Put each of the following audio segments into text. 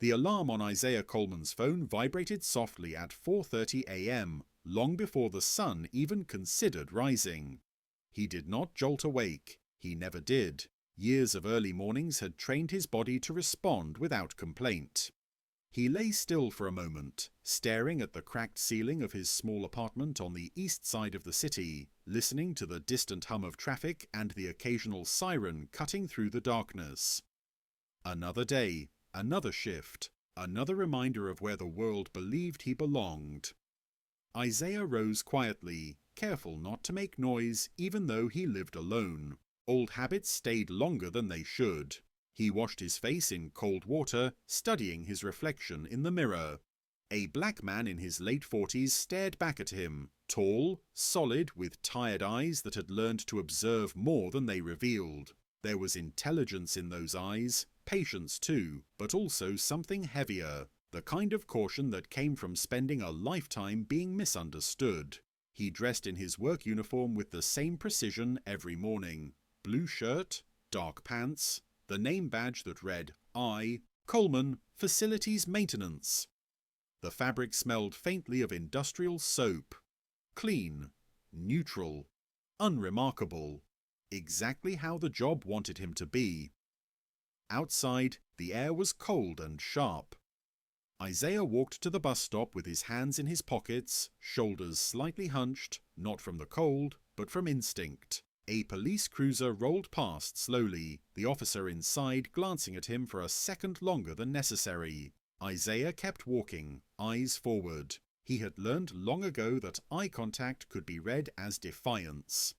The alarm on Isaiah Coleman's phone vibrated softly at 4:30 a.m., long before the sun even considered rising. He did not jolt awake. He never did. Years of early mornings had trained his body to respond without complaint. He lay still for a moment, staring at the cracked ceiling of his small apartment on the east side of the city, listening to the distant hum of traffic and the occasional siren cutting through the darkness. Another day, another shift, another reminder of where the world believed he belonged. Isaiah rose quietly, careful not to make noise even though he lived alone. Old habits stayed longer than they should. He washed his face in cold water, studying his reflection in the mirror. A black man in his late 40s stared back at him, tall, solid, with tired eyes that had learned to observe more than they revealed. There was intelligence in those eyes, patience too, but also something heavier, the kind of caution that came from spending a lifetime being misunderstood. He dressed in his work uniform with the same precision every morning. Blue shirt, dark pants, the name badge that read, I, Coleman, Facilities Maintenance. The fabric smelled faintly of industrial soap. Clean, neutral, unremarkable. Exactly how the job wanted him to be. Outside, the air was cold and sharp. Isaiah walked to the bus stop with his hands in his pockets, shoulders slightly hunched, not from the cold, but from instinct. A police cruiser rolled past slowly, the officer inside glancing at him for a second longer than necessary. Isaiah kept walking, eyes forward. He had learned long ago that eye contact could be read as defiance.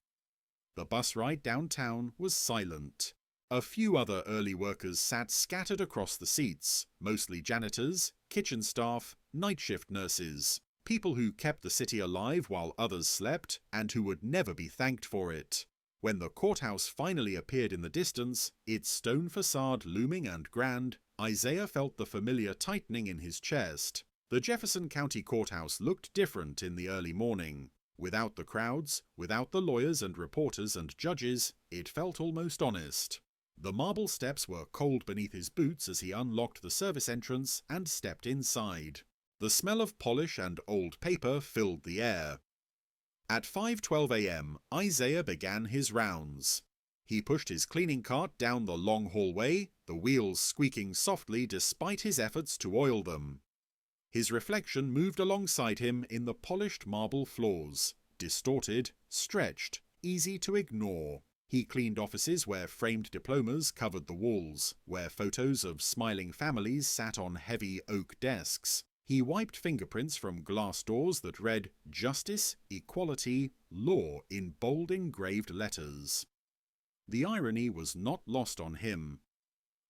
The bus ride downtown was silent. A few other early workers sat scattered across the seats, mostly janitors, kitchen staff, night shift nurses, people who kept the city alive while others slept and who would never be thanked for it. When the courthouse finally appeared in the distance, its stone facade looming and grand, Isaiah felt the familiar tightening in his chest. The Jefferson County Courthouse looked different in the early morning. Without the crowds, without the lawyers and reporters and judges, it felt almost honest. The marble steps were cold beneath his boots as he unlocked the service entrance and stepped inside. The smell of polish and old paper filled the air. At 5:12 a.m., Isaiah began his rounds. He pushed his cleaning cart down the long hallway, the wheels squeaking softly despite his efforts to oil them. His reflection moved alongside him in the polished marble floors, distorted, stretched, easy to ignore. He cleaned offices where framed diplomas covered the walls, where photos of smiling families sat on heavy oak desks. He wiped fingerprints from glass doors that read Justice, Equality, Law in bold engraved letters. The irony was not lost on him.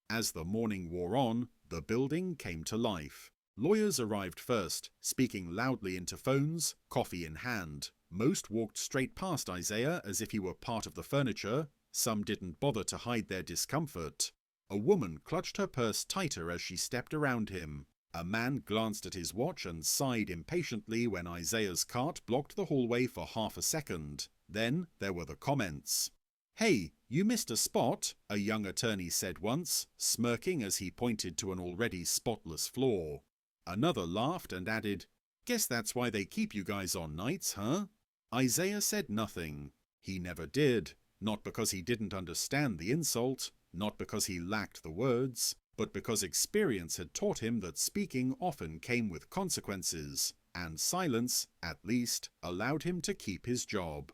As the morning wore on, the building came to life. Lawyers arrived first, speaking loudly into phones, coffee in hand. Most walked straight past Isaiah as if he were part of the furniture. Some didn't bother to hide their discomfort. A woman clutched her purse tighter as she stepped around him. A man glanced at his watch and sighed impatiently when Isaiah's cart blocked the hallway for half a second. Then there were the comments. "Hey, you missed a spot," a young attorney said once, smirking as he pointed to an already spotless floor. Another laughed and added, "Guess that's why they keep you guys on nights, huh?" Isaiah said nothing. He never did, not because he didn't understand the insult, not because he lacked the words, but because experience had taught him that speaking often came with consequences, and silence, at least, allowed him to keep his job.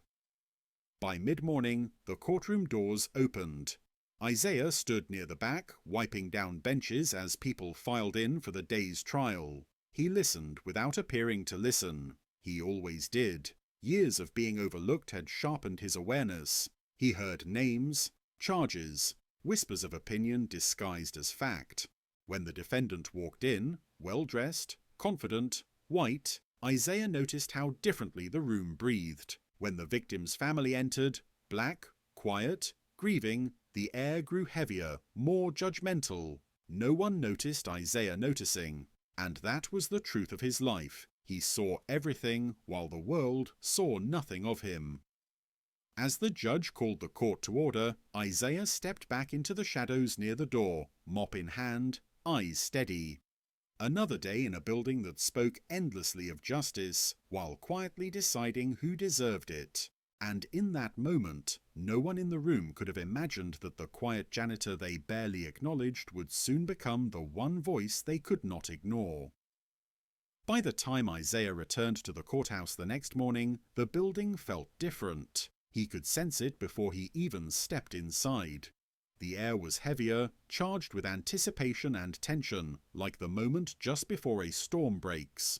By mid-morning, the courtroom doors opened. Isaiah stood near the back, wiping down benches as people filed in for the day's trial. He listened without appearing to listen. He always did. Years of being overlooked had sharpened his awareness. He heard names, charges, whispers of opinion disguised as fact. When the defendant walked in, well-dressed, confident, white, Isaiah noticed how differently the room breathed. When the victim's family entered, black, quiet, grieving, the air grew heavier, more judgmental. No one noticed Isaiah noticing, and that was the truth of his life. He saw everything while the world saw nothing of him. As the judge called the court to order, Isaiah stepped back into the shadows near the door, mop in hand, eyes steady. Another day in a building that spoke endlessly of justice, while quietly deciding who deserved it. And in that moment, no one in the room could have imagined that the quiet janitor they barely acknowledged would soon become the one voice they could not ignore. By the time Isaiah returned to the courthouse the next morning, the building felt different. He could sense it before he even stepped inside. The air was heavier, charged with anticipation and tension, like the moment just before a storm breaks.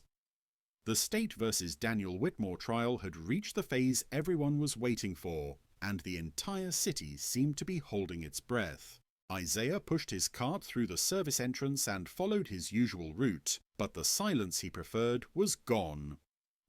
The State versus Daniel Whitmore trial had reached the phase everyone was waiting for, and the entire city seemed to be holding its breath. Isaiah pushed his cart through the service entrance and followed his usual route, but the silence he preferred was gone.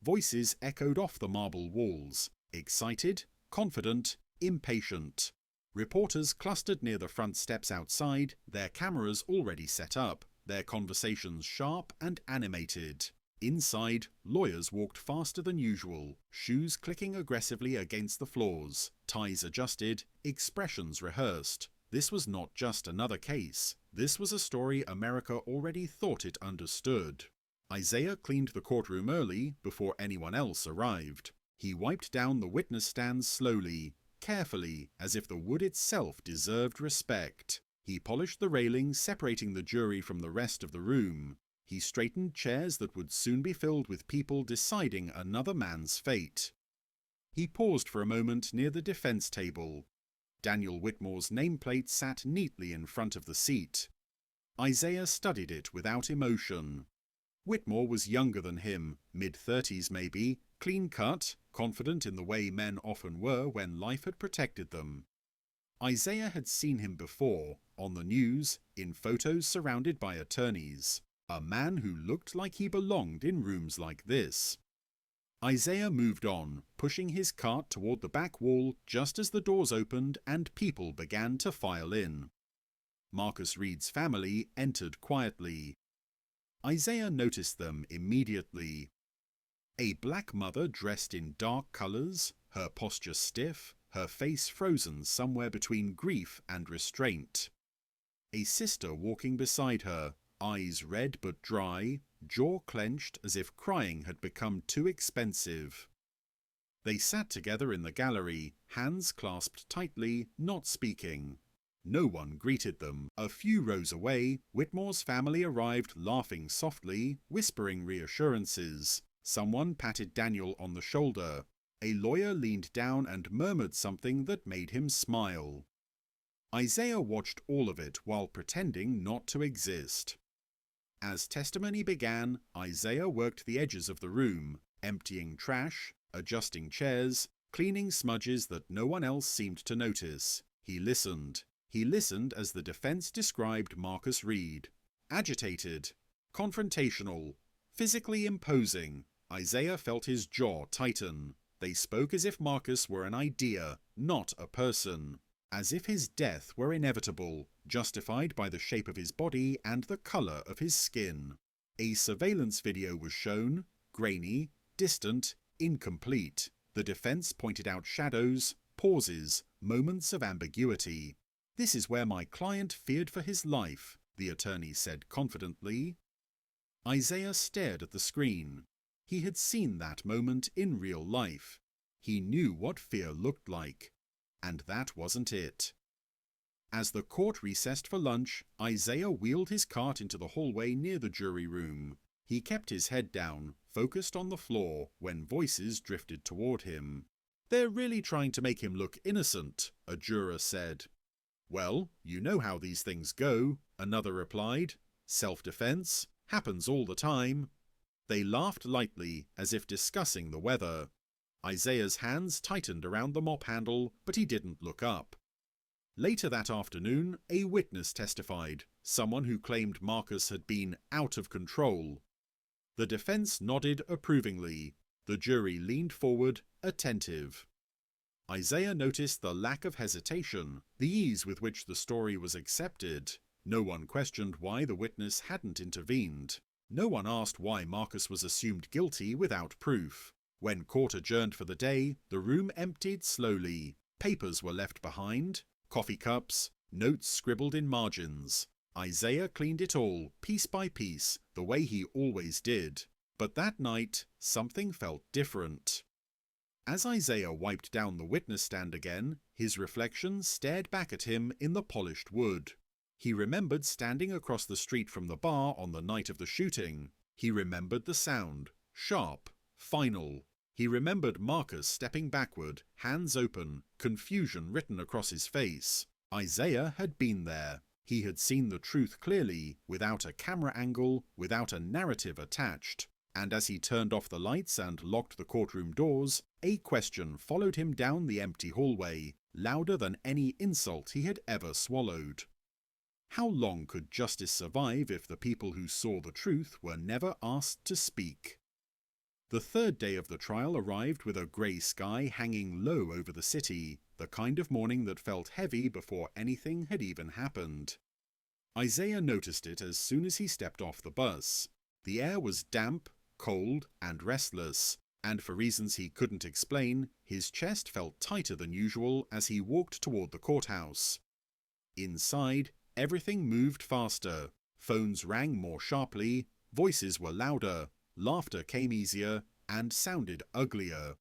Voices echoed off the marble walls, excited, confident, impatient. Reporters clustered near the front steps outside, their cameras already set up, their conversations sharp and animated. Inside, lawyers walked faster than usual, shoes clicking aggressively against the floors, ties adjusted, expressions rehearsed. This was not just another case. This was a story America already thought it understood. Isaiah cleaned the courtroom early, before anyone else arrived. He wiped down the witness stands slowly, carefully, as if the wood itself deserved respect. He polished the railing separating the jury from the rest of the room. He straightened chairs that would soon be filled with people deciding another man's fate. He paused for a moment near the defense table. Daniel Whitmore's nameplate sat neatly in front of the seat. Isaiah studied it without emotion. Whitmore was younger than him, mid-30s maybe, clean-cut, confident in the way men often were when life had protected them. Isaiah had seen him before, on the news, in photos surrounded by attorneys. A man who looked like he belonged in rooms like this. Isaiah moved on, pushing his cart toward the back wall just as the doors opened and people began to file in. Marcus Reed's family entered quietly. Isaiah noticed them immediately. A black mother dressed in dark colours, her posture stiff, her face frozen somewhere between grief and restraint. A sister walking beside her, eyes red but dry, jaw clenched as if crying had become too expensive. They sat together in the gallery, hands clasped tightly, not speaking. No one greeted them. A few rows away, Whitmore's family arrived laughing softly, whispering reassurances. Someone patted Daniel on the shoulder. A lawyer leaned down and murmured something that made him smile. Isaiah watched all of it while pretending not to exist. As testimony began, Isaiah worked the edges of the room, emptying trash, adjusting chairs, cleaning smudges that no one else seemed to notice. He listened. He listened as the defense described Marcus Reed. Agitated, confrontational, physically imposing. Isaiah felt his jaw tighten. They spoke as if Marcus were an idea, not a person. As if his death were inevitable, justified by the shape of his body and the colour of his skin. A surveillance video was shown, grainy, distant, incomplete. The defence pointed out shadows, pauses, moments of ambiguity. "This is where my client feared for his life," the attorney said confidently. Isaiah stared at the screen. He had seen that moment in real life. He knew what fear looked like. And that wasn't it. As the court recessed for lunch, Isaiah wheeled his cart into the hallway near the jury room. He kept his head down, focused on the floor, when voices drifted toward him. "They're really trying to make him look innocent," a juror said. "Well, you know how these things go," another replied. "Self-defense happens all the time." They laughed lightly, as if discussing the weather. Isaiah's hands tightened around the mop handle, but he didn't look up. Later that afternoon, a witness testified, someone who claimed Marcus had been out of control. The defense nodded approvingly. The jury leaned forward, attentive. Isaiah noticed the lack of hesitation, the ease with which the story was accepted. No one questioned why the witness hadn't intervened. No one asked why Marcus was assumed guilty without proof. When court adjourned for the day, the room emptied slowly. Papers were left behind, coffee cups, notes scribbled in margins. Isaiah cleaned it all, piece by piece, the way he always did. But that night, something felt different. As Isaiah wiped down the witness stand again, his reflection stared back at him in the polished wood. He remembered standing across the street from the bar on the night of the shooting. He remembered the sound, sharp, final. He remembered Marcus stepping backward, hands open, confusion written across his face. Isaiah had been there. He had seen the truth clearly, without a camera angle, without a narrative attached. And as he turned off the lights and locked the courtroom doors, a question followed him down the empty hallway, louder than any insult he had ever swallowed. How long could justice survive if the people who saw the truth were never asked to speak? The third day of the trial arrived with a grey sky hanging low over the city, the kind of morning that felt heavy before anything had even happened. Isaiah noticed it as soon as he stepped off the bus. The air was damp, cold, and restless, and for reasons he couldn't explain, his chest felt tighter than usual as he walked toward the courthouse. Inside, everything moved faster. Phones rang more sharply, voices were louder, laughter came easier, and sounded uglier.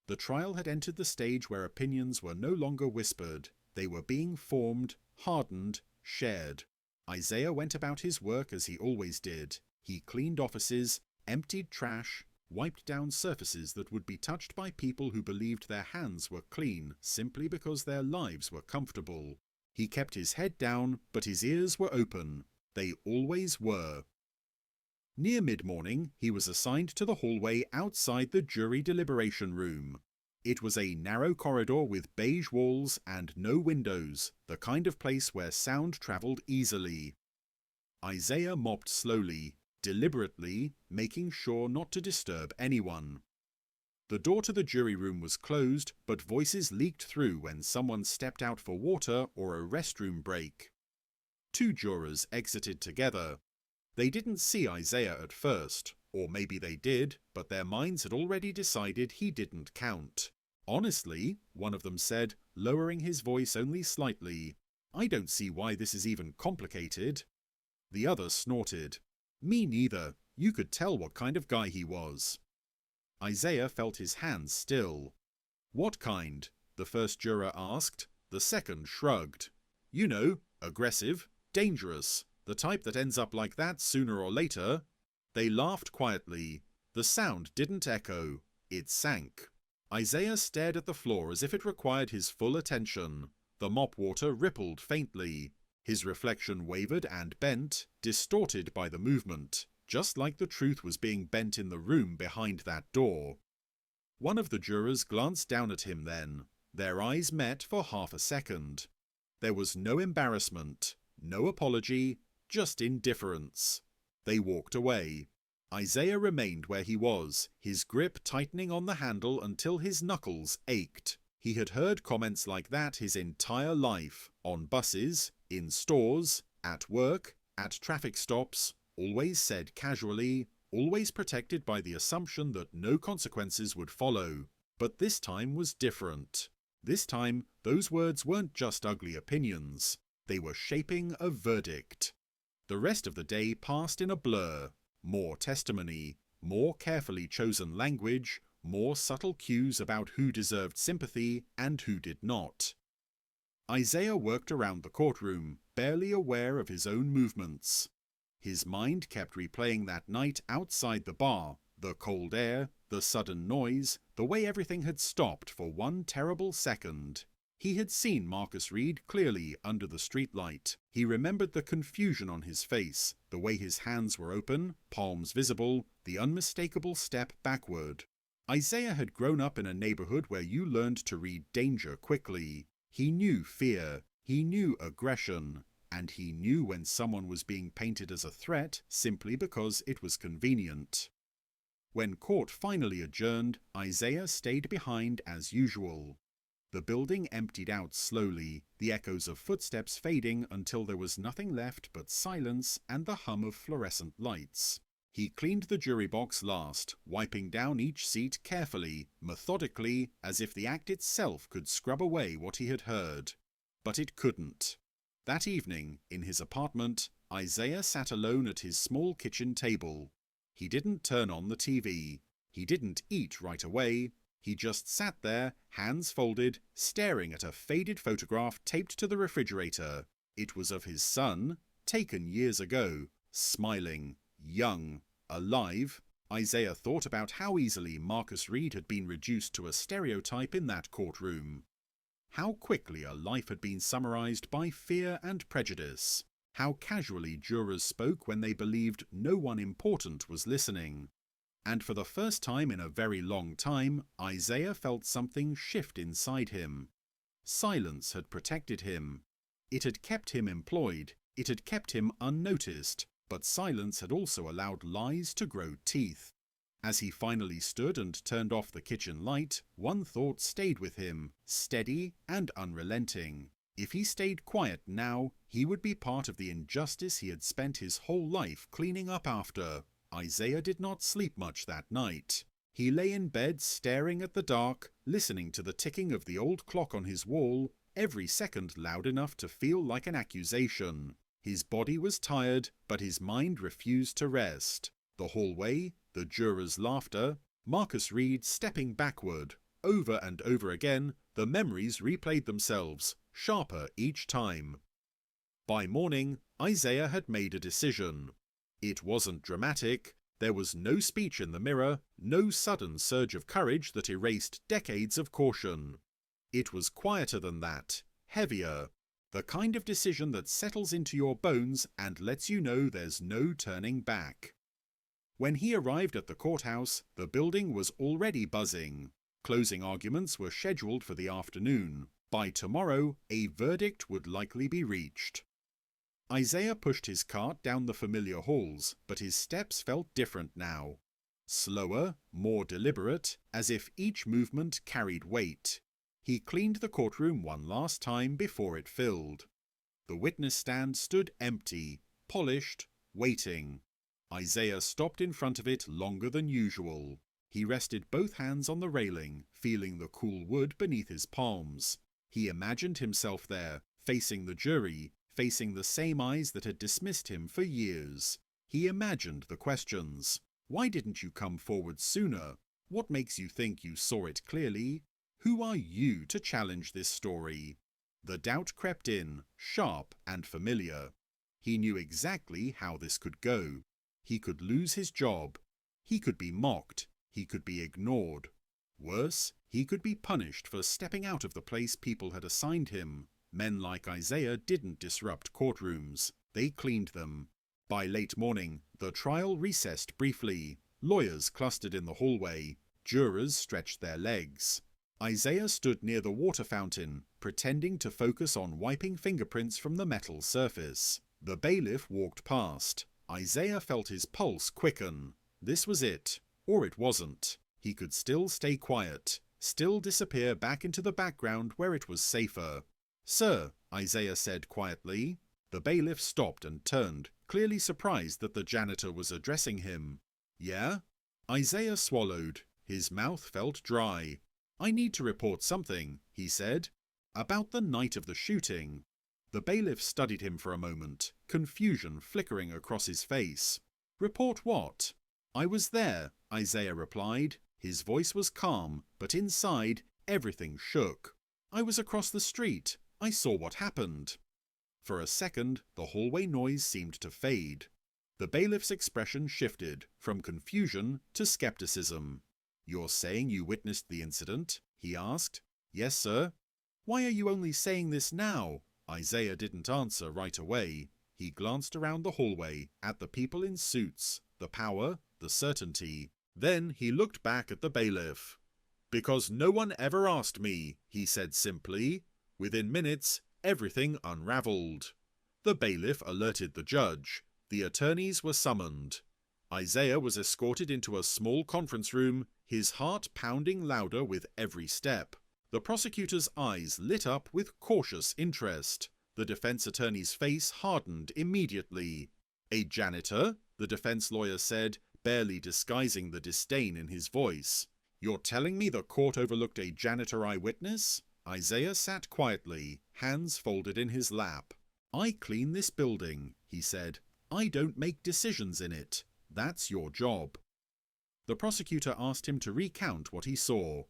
The trial had entered the stage where opinions were no longer whispered. They were being formed, hardened, shared. Isaiah went about his work as he always did. He cleaned offices, emptied trash, wiped down surfaces that would be touched by people who believed their hands were clean simply because their lives were comfortable. He kept his head down, but his ears were open. They always were. Near mid-morning, he was assigned to the hallway outside the jury deliberation room. It was a narrow corridor with beige walls and no windows, the kind of place where sound travelled easily. Isaiah mopped slowly, deliberately, making sure not to disturb anyone. The door to the jury room was closed, but voices leaked through when someone stepped out for water or a restroom break. 2 jurors exited together. They didn't see Isaiah at first, or maybe they did, but their minds had already decided he didn't count. Honestly, one of them said, lowering his voice only slightly, I don't see why this is even complicated. The other snorted. Me neither. You could tell what kind of guy he was. Isaiah felt his hands still. What kind? The first juror asked. The second shrugged. You know, aggressive, dangerous, the type that ends up like that sooner or later. They laughed quietly. The sound didn't echo. It sank. Isaiah stared at the floor as if it required his full attention. The mop water rippled faintly. His reflection wavered and bent, distorted by the movement, just like the truth was being bent in the room behind that door. One of the jurors glanced down at him then. Their eyes met for half a second. There was no embarrassment, no apology, just indifference. They walked away. Isaiah remained where he was, his grip tightening on the handle until his knuckles ached. He had heard comments like that his entire life, on buses, in stores, at work, at traffic stops, always said casually, always protected by the assumption that no consequences would follow. But this time was different. This time, those words weren't just ugly opinions. They were shaping a verdict. The rest of the day passed in a blur. More testimony, more carefully chosen language, more subtle cues about who deserved sympathy and who did not. Isaiah worked around the courtroom, barely aware of his own movements. His mind kept replaying that night outside the bar, the cold air, the sudden noise, the way everything had stopped for one terrible second. He had seen Marcus Reed clearly under the streetlight. He remembered the confusion on his face, the way his hands were open, palms visible, the unmistakable step backward. Isaiah had grown up in a neighborhood where you learned to read danger quickly. He knew fear, he knew aggression, and he knew when someone was being painted as a threat simply because it was convenient. When court finally adjourned, Isaiah stayed behind as usual. The building emptied out slowly, the echoes of footsteps fading until there was nothing left but silence and the hum of fluorescent lights. He cleaned the jury box last, wiping down each seat carefully, methodically, as if the act itself could scrub away what he had heard. But it couldn't. That evening, in his apartment, Isaiah sat alone at his small kitchen table. He didn't turn on the TV. He didn't eat right away. He just sat there, hands folded, staring at a faded photograph taped to the refrigerator. It was of his son, taken years ago, smiling, young, alive. Isaiah thought about how easily Marcus Reed had been reduced to a stereotype in that courtroom. How quickly a life had been summarized by fear and prejudice. How casually jurors spoke when they believed no one important was listening. And for the first time in a very long time, Isaiah felt something shift inside him. Silence had protected him. It had kept him employed. It had kept him unnoticed. But silence had also allowed lies to grow teeth. As he finally stood and turned off the kitchen light, one thought stayed with him, steady and unrelenting. If he stayed quiet now, he would be part of the injustice he had spent his whole life cleaning up after. Isaiah did not sleep much that night. He lay in bed staring at the dark, listening to the ticking of the old clock on his wall, every second loud enough to feel like an accusation. His body was tired, but his mind refused to rest. The hallway, the jurors' laughter, Marcus Reed stepping backward. Over and over again, the memories replayed themselves, sharper each time. By morning, Isaiah had made a decision. It wasn't dramatic. There was no speech in the mirror, no sudden surge of courage that erased decades of caution. It was quieter than that, heavier. The kind of decision that settles into your bones and lets you know there's no turning back. When he arrived at the courthouse, the building was already buzzing. Closing arguments were scheduled for the afternoon. By tomorrow, a verdict would likely be reached. Isaiah pushed his cart down the familiar halls, but his steps felt different now. Slower, more deliberate, as if each movement carried weight. He cleaned the courtroom one last time before it filled. The witness stand stood empty, polished, waiting. Isaiah stopped in front of it longer than usual. He rested both hands on the railing, feeling the cool wood beneath his palms. He imagined himself there, facing the jury, facing the same eyes that had dismissed him for years. He imagined the questions. Why didn't you come forward sooner? What makes you think you saw it clearly? Who are you to challenge this story? The doubt crept in, sharp and familiar. He knew exactly how this could go. He could lose his job. He could be mocked. He could be ignored. Worse, he could be punished for stepping out of the place people had assigned him. Men like Isaiah didn't disrupt courtrooms. They cleaned them. By late morning, the trial recessed briefly. Lawyers clustered in the hallway. Jurors stretched their legs. Isaiah stood near the water fountain, pretending to focus on wiping fingerprints from the metal surface. The bailiff walked past. Isaiah felt his pulse quicken. This was it. Or it wasn't. He could still stay quiet, still disappear back into the background where it was safer. "Sir," Isaiah said quietly. The bailiff stopped and turned, clearly surprised that the janitor was addressing him. "Yeah?" Isaiah swallowed. His mouth felt dry. "I need to report something," he said. "About the night of the shooting." The bailiff studied him for a moment, confusion flickering across his face. "Report what?" "I was there," Isaiah replied. His voice was calm, but inside, everything shook. "I was across the street. I saw what happened." For a second, the hallway noise seemed to fade. The bailiff's expression shifted, from confusion to skepticism. "You're saying you witnessed the incident?" he asked. "Yes, sir." "Why are you only saying this now?" Isaiah didn't answer right away. He glanced around the hallway, at the people in suits, the power, the certainty. Then he looked back at the bailiff. "Because no one ever asked me," he said simply. Within minutes, everything unraveled. The bailiff alerted the judge. The attorneys were summoned. Isaiah was escorted into a small conference room, his heart pounding louder with every step. The prosecutor's eyes lit up with cautious interest. The defense attorney's face hardened immediately. "A janitor?" the defense lawyer said, barely disguising the disdain in his voice. "You're telling me the court overlooked a janitor eyewitness?" Isaiah sat quietly, hands folded in his lap. "I clean this building," he said. "I don't make decisions in it. That's your job." The prosecutor asked him to recount what he saw.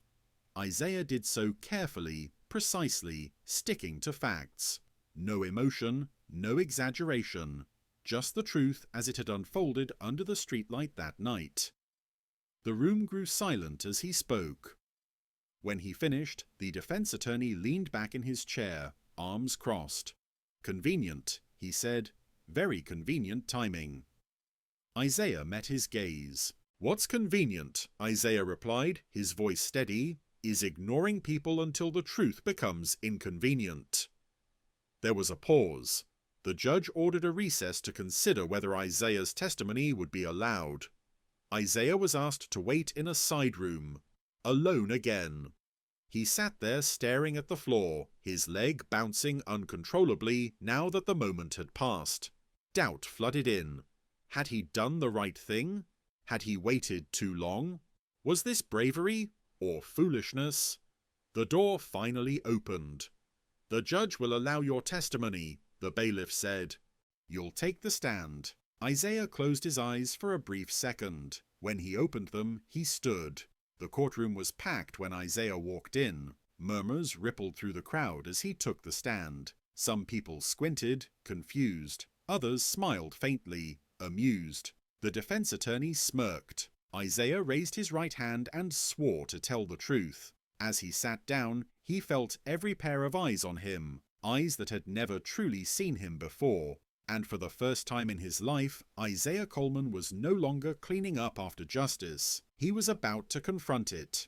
Isaiah did so carefully, precisely, sticking to facts. No emotion, no exaggeration, just the truth as it had unfolded under the streetlight that night. The room grew silent as he spoke. When he finished, the defense attorney leaned back in his chair, arms crossed. "Convenient," he said. "Very convenient timing." Isaiah met his gaze. "What's convenient," Isaiah replied, his voice steady, "is ignoring people until the truth becomes inconvenient." There was a pause. The judge ordered a recess to consider whether Isaiah's testimony would be allowed. Isaiah was asked to wait in a side room, alone again. He sat there staring at the floor, his leg bouncing uncontrollably now that the moment had passed. Doubt flooded in. Had he done the right thing? Had he waited too long? Was this bravery or foolishness? The door finally opened. "The judge will allow your testimony," the bailiff said. "You'll take the stand." Isaiah closed his eyes for a brief second. When he opened them, he stood. The courtroom was packed when Isaiah walked in. Murmurs rippled through the crowd as he took the stand. Some people squinted, confused. Others smiled faintly, amused. The defense attorney smirked. Isaiah raised his right hand and swore to tell the truth. As he sat down, he felt every pair of eyes on him, eyes that had never truly seen him before. And for the first time in his life, Isaiah Coleman was no longer cleaning up after justice. He was about to confront it.